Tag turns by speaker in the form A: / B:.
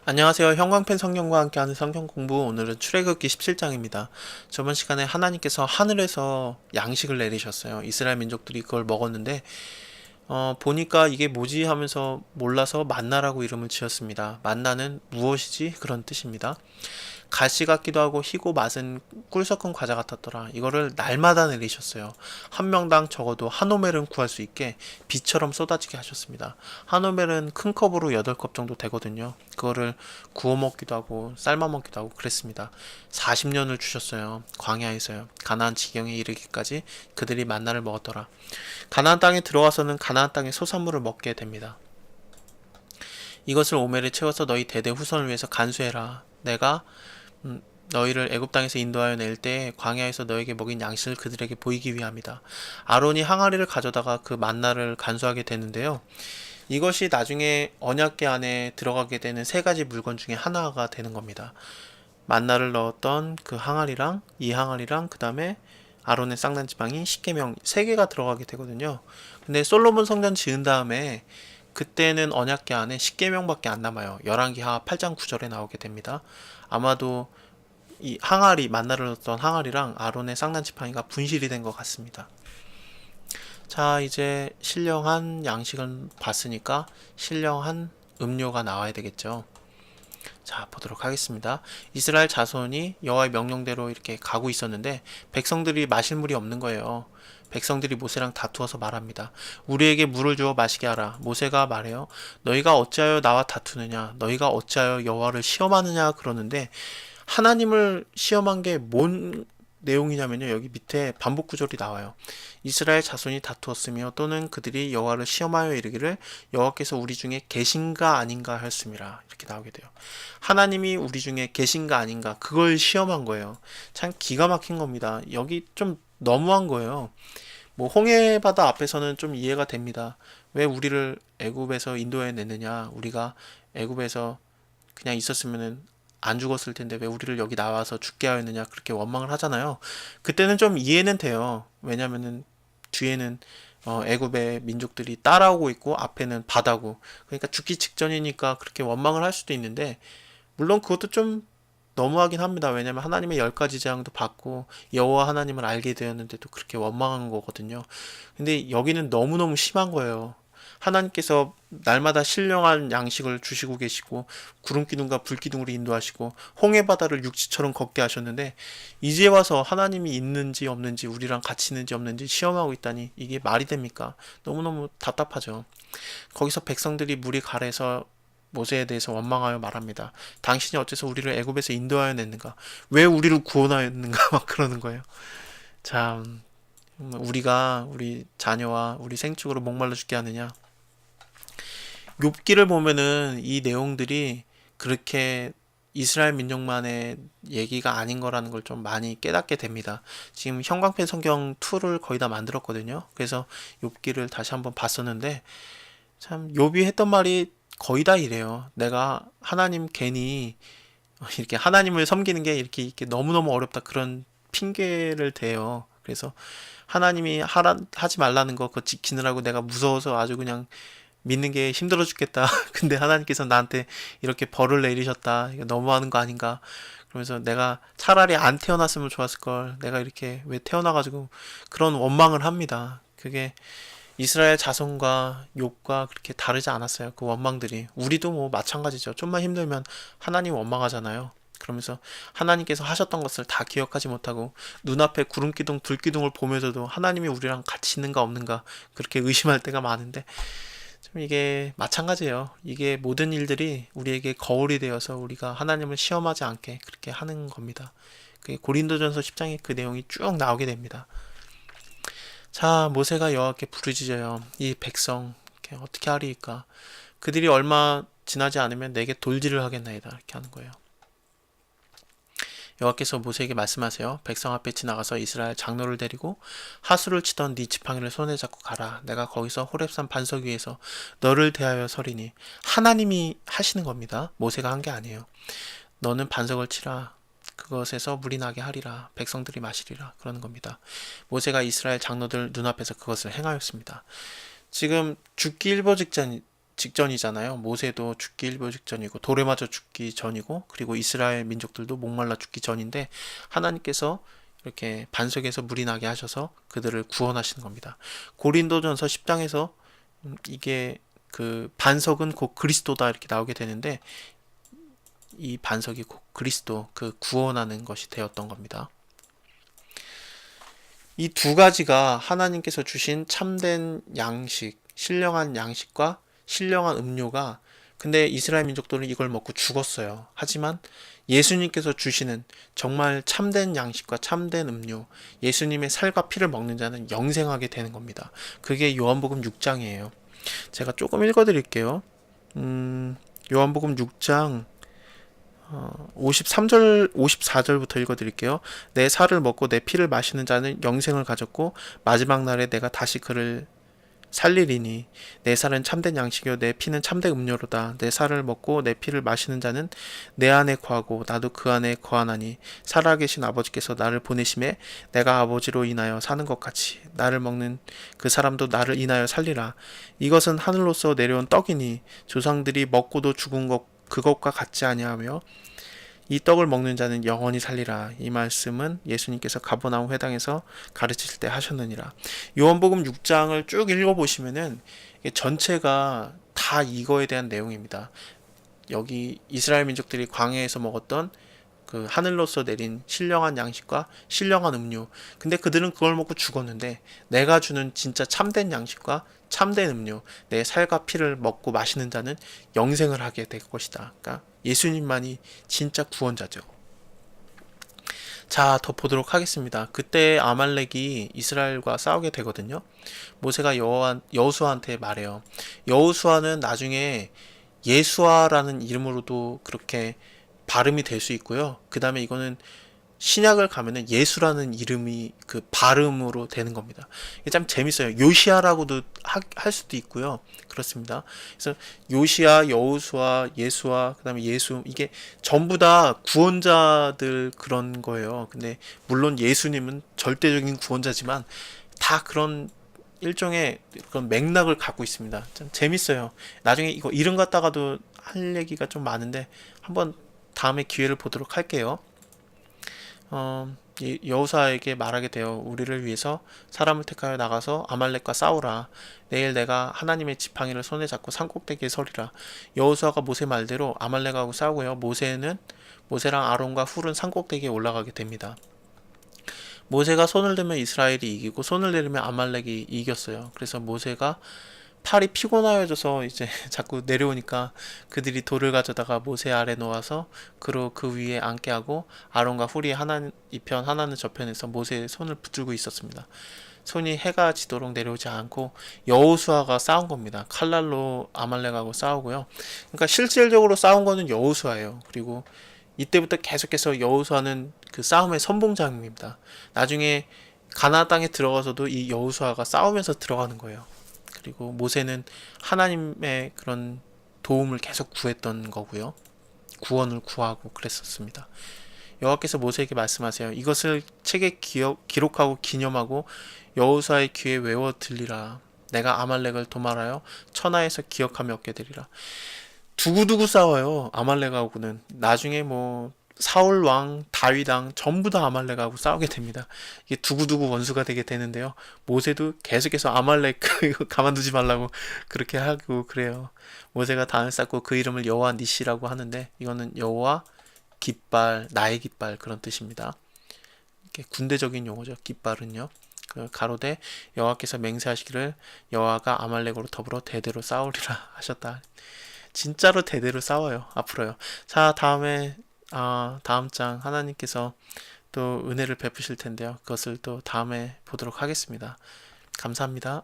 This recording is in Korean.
A: 안녕하세요. 형광펜 성경과 함께하는 성경 공부. 오늘은 출애굽기 17장입니다. 저번 시간에 하나님께서 하늘에서 양식을 내리셨어요. 이스라엘 민족들이 그걸 먹었는데 보니까 이게 뭐지 하면서 몰라서 만나라고 이름을 지었습니다. 만나는 무엇이지? 그런 뜻입니다. 가시 같기도 하고 희고 맛은 꿀 섞은 과자 같았더라. 이거를 날마다 내리셨어요. 한 명당 적어도 한 오멜은 구할 수 있게 비처럼 쏟아지게 하셨습니다. 한 오멜은 큰 컵으로 8컵 정도 되거든요. 그거를 구워 먹기도 하고 삶아 먹기도 하고 그랬습니다. 40년을 주셨어요. 광야에서요. 가나안 지경에 이르기까지 그들이 만나를 먹었더라. 가나안 땅에 들어와서는 가나안 땅의 소산물을 먹게 됩니다. 이것을 오멜에 채워서 너희 대대 후손을 위해서 간수해라. 내가 너희를 애굽 땅에서 인도하여 낼 때 광야에서 너에게 먹인 양식을 그들에게 보이기 위함이다. 아론이 항아리를 가져다가 그 만나를 간수하게 되는데요. 이것이 나중에 언약궤 안에 들어가게 되는 세 가지 물건 중에 하나가 되는 겁니다. 만나를 넣었던 그 항아리랑 이 항아리랑 그 다음에 아론의 쌍난 지팡이 십계명 세 개가 들어가게 되거든요. 근데 솔로몬 성전 지은 다음에 그때는 언약궤 안에 십계명밖에 안 남아요. 열왕기하 8장 9절에 나오게 됩니다. 아마도 이 항아리 만나를 넣었던 항아리랑 아론의 쌍난 지팡이가 분실이 된 것 같습니다. 자, 이제 신령한 양식을 봤으니까 신령한 음료가 나와야 되겠죠. 자, 보도록 하겠습니다. 이스라엘 자손이 여호와의 명령대로 이렇게 가고 있었는데 백성들이 마실 물이 없는 거예요. 백성들이 모세랑 다투어서 말합니다. 우리에게 물을 주어 마시게 하라. 모세가 말해요. 너희가 어찌하여 나와 다투느냐? 너희가 어찌하여 여호와를 시험하느냐? 그러는데 하나님을 시험한 게 뭔 내용이냐면요. 여기 밑에 반복 구절이 나와요. 이스라엘 자손이 다투었으며 또는 그들이 여호와를 시험하여 이르기를 여호와께서 우리 중에 계신가 아닌가 하였음이라. 이렇게 나오게 돼요. 하나님이 우리 중에 계신가 아닌가 그걸 시험한 거예요. 참 기가 막힌 겁니다. 여기 좀 너무한 거예요. 뭐 홍해 바다 앞에서는 좀 이해가 됩니다. 왜 우리를 애굽에서 인도해 냈느냐? 우리가 애굽에서 그냥 있었으면은 안 죽었을 텐데 왜 우리를 여기 나와서 죽게 하였느냐 그렇게 원망을 하잖아요. 그때는 좀 이해는 돼요. 왜냐면은 뒤에는 애굽의 민족들이 따라오고 있고 앞에는 바다고 그러니까 죽기 직전이니까 그렇게 원망을 할 수도 있는데 물론 그것도 좀 너무하긴 합니다. 왜냐면 하나님의 10가지 재앙도 받고 여호와 하나님을 알게 되었는데도 그렇게 원망한 거거든요. 근데 여기는 너무너무 심한 거예요. 하나님께서 날마다 신령한 양식을 주시고 계시고 구름기둥과 불기둥으로 인도하시고 홍해바다를 육지처럼 걷게 하셨는데 이제 와서 하나님이 있는지 없는지 우리랑 같이 있는지 없는지 시험하고 있다니 이게 말이 됩니까? 너무너무 답답하죠. 거기서 백성들이 물이 가래서 모세에 대해서 원망하여 말합니다. 당신이 어째서 우리를 애굽에서 인도하여 냈는가? 왜 우리를 구원하였는가? 막 그러는 거예요. 참 우리가 우리 자녀와 우리 생축으로 목말라 죽게 하느냐? 욥기를 보면은 이 내용들이 그렇게 이스라엘 민족만의 얘기가 아닌 거라는 걸 좀 많이 깨닫게 됩니다. 지금 형광펜 성경 2를 거의 다 만들었거든요. 그래서 욥기를 다시 한번 봤었는데 참 욥이 했던 말이 거의 다 이래요. 내가 하나님 괜히 이렇게 하나님을 섬기는 게 이렇게 너무너무 어렵다 그런 핑계를 대요. 그래서 하나님이 하지 말라는 거 그거 지키느라고 내가 무서워서 아주 그냥 믿는 게 힘들어 죽겠다. 근데 하나님께서 나한테 이렇게 벌을 내리셨다. 이거 너무하는 거 아닌가. 그러면서 내가 차라리 안 태어났으면 좋았을 걸. 내가 이렇게 왜 태어나가지고 그런 원망을 합니다. 그게 이스라엘 자손과 욥과 그렇게 다르지 않았어요. 그 원망들이. 우리도 뭐 마찬가지죠. 좀만 힘들면 하나님 원망하잖아요. 그러면서 하나님께서 하셨던 것을 다 기억하지 못하고 눈앞에 구름기둥, 불기둥을 보면서도 하나님이 우리랑 같이 있는가 없는가 그렇게 의심할 때가 많은데 좀 이게 마찬가지예요. 이게 모든 일들이 우리에게 거울이 되어서 우리가 하나님을 시험하지 않게 그렇게 하는 겁니다. 그게 고린도전서 10장에 그 내용이 쭉 나오게 됩니다. 자, 모세가 여호와께 부르짖어요. 이 백성 어떻게 하리이까? 그들이 얼마 지나지 않으면 내게 돌질을 하겠나이다. 이렇게 하는 거예요. 여호와께서 모세에게 말씀하세요. 백성 앞에 지나가서 이스라엘 장로를 데리고 하수를 치던 네 지팡이를 손에 잡고 가라. 내가 거기서 호렙산 반석 위에서 너를 대하여 서리니. 하나님이 하시는 겁니다. 모세가 한 게 아니에요. 너는 반석을 치라. 그것에서 물이 나게 하리라. 백성들이 마시리라. 그러는 겁니다. 모세가 이스라엘 장로들 눈앞에서 그것을 행하였습니다. 지금 죽기 일보 직전 직전이잖아요. 모세도 죽기 일보 직전이고 돌에 맞아 죽기 전이고 그리고 이스라엘 민족들도 목말라 죽기 전인데 하나님께서 이렇게 반석에서 물이 나게 하셔서 그들을 구원하시는 겁니다. 고린도전서 10장에서 이게 그 반석은 곧 그리스도다 이렇게 나오게 되는데 이 반석이 곧 그리스도 그 구원하는 것이 되었던 겁니다. 이 두 가지가 하나님께서 주신 참된 양식, 신령한 양식과 신령한 음료가 근데 이스라엘 민족들은 이걸 먹고 죽었어요. 하지만 예수님께서 주시는 정말 참된 양식과 참된 음료, 예수님의 살과 피를 먹는 자는 영생하게 되는 겁니다. 그게 요한복음 6장이에요. 제가 조금 읽어드릴게요. 요한복음 6장 53절, 54절부터 읽어드릴게요. 내 살을 먹고 내 피를 마시는 자는 영생을 가졌고 마지막 날에 내가 다시 그를 살리리니 내 살은 참된 양식이요 내 피는 참된 음료로다. 내 살을 먹고 내 피를 마시는 자는 내 안에 거하고 나도 그 안에 거하나니 살아계신 아버지께서 나를 보내심에 내가 아버지로 인하여 사는 것 같이 나를 먹는 그 사람도 나를 인하여 살리라. 이것은 하늘로서 내려온 떡이니 조상들이 먹고도 죽은 것 그것과 같지 아니하며 이 떡을 먹는 자는 영원히 살리라. 이 말씀은 예수님께서 가버나움 회당에서 가르치실 때 하셨느니라. 요한복음 6장을 쭉 읽어보시면은 전체가 다 이거에 대한 내용입니다. 여기 이스라엘 민족들이 광야에서 먹었던 그 하늘로서 내린 신령한 양식과 신령한 음료. 근데 그들은 그걸 먹고 죽었는데 내가 주는 진짜 참된 양식과 참된 음료, 내 살과 피를 먹고 마시는 자는 영생을 하게 될 것이다. 그러니까 예수님만이 진짜 구원자죠. 자, 더 보도록 하겠습니다. 그때 아말렉이 이스라엘과 싸우게 되거든요. 모세가 여호수아한테 말해요. 여호수아는 나중에 예수아라는 이름으로도 그렇게 발음이 될 수 있고요. 그 다음에 이거는 신약을 가면은 예수라는 이름이 그 발음으로 되는 겁니다. 이게 참 재밌어요. 요시아라고도 할 수도 있고요. 그렇습니다. 그래서 요시아, 여호수아, 예수아, 그다음에 예수 이게 전부 다 구원자들 그런 거예요. 근데 물론 예수님은 절대적인 구원자지만 다 그런 일종의 그런 맥락을 갖고 있습니다. 참 재밌어요. 나중에 이거 이름 갖다가도 할 얘기가 좀 많은데 한번 다음에 기회를 보도록 할게요. 여호사에게 말하게 되어 우리를 위해서 사람을 택하여 나가서 아말렉과 싸우라. 내일 내가 하나님의 지팡이를 손에 잡고 산꼭대기에 서리라. 여호수아가 모세 말대로 아말렉하고 싸우고요. 모세랑 아론과 훌은 산꼭대기에 올라가게 됩니다. 모세가 손을 들면 이스라엘이 이기고 손을 내리면 아말렉이 이겼어요. 그래서 모세가 팔이 피곤하여져서 이제 자꾸 내려오니까 그들이 돌을 가져다가 모세 아래 놓아서 그로 그 위에 앉게 하고 아론과 훌이 하나는 이편 하나는 저편에서 모세의 손을 붙들고 있었습니다. 손이 해가 지도록 내려오지 않고 여호수아가 싸운 겁니다. 칼날로 아말렉하고 싸우고요. 그러니까 실질적으로 싸운 거는 여호수아예요. 그리고 이때부터 계속해서 여호수아는 그 싸움의 선봉장입니다. 나중에 가나안 땅에 들어가서도 이 여호수아가 싸우면서 들어가는 거예요. 그리고 모세는 하나님의 그런 도움을 계속 구했던 거고요. 구원을 구하고 그랬었습니다. 여호와께서 모세에게 말씀하세요. 이것을 책에 기록하고 기념하고 여호수아의 귀에 외워 들리라. 내가 아말렉을 도말하여 천하에서 기억하며 얻게 되리라. 두고두고 싸워요. 아말렉하고는. 나중에 뭐 사울 왕, 다윗 왕 전부 다 아말렉하고 싸우게 됩니다. 이게 두고두고 원수가 되게 되는데요. 모세도 계속해서 아말렉 이거 가만두지 말라고 그렇게 하고 그래요. 모세가 단을 쌓고 그 이름을 여호와 니시라고 하는데 이거는 여호와 깃발, 나의 깃발 그런 뜻입니다. 이게 군대적인 용어죠. 깃발은요. 그 가로되 여호와께서 맹세하시기를 여호와가 아말렉으로 더불어 대대로 싸우리라 하셨다. 진짜로 대대로 싸워요. 앞으로요. 자, 다음 장 하나님께서 또 은혜를 베푸실 텐데요. 그것을 또 다음에 보도록 하겠습니다. 감사합니다.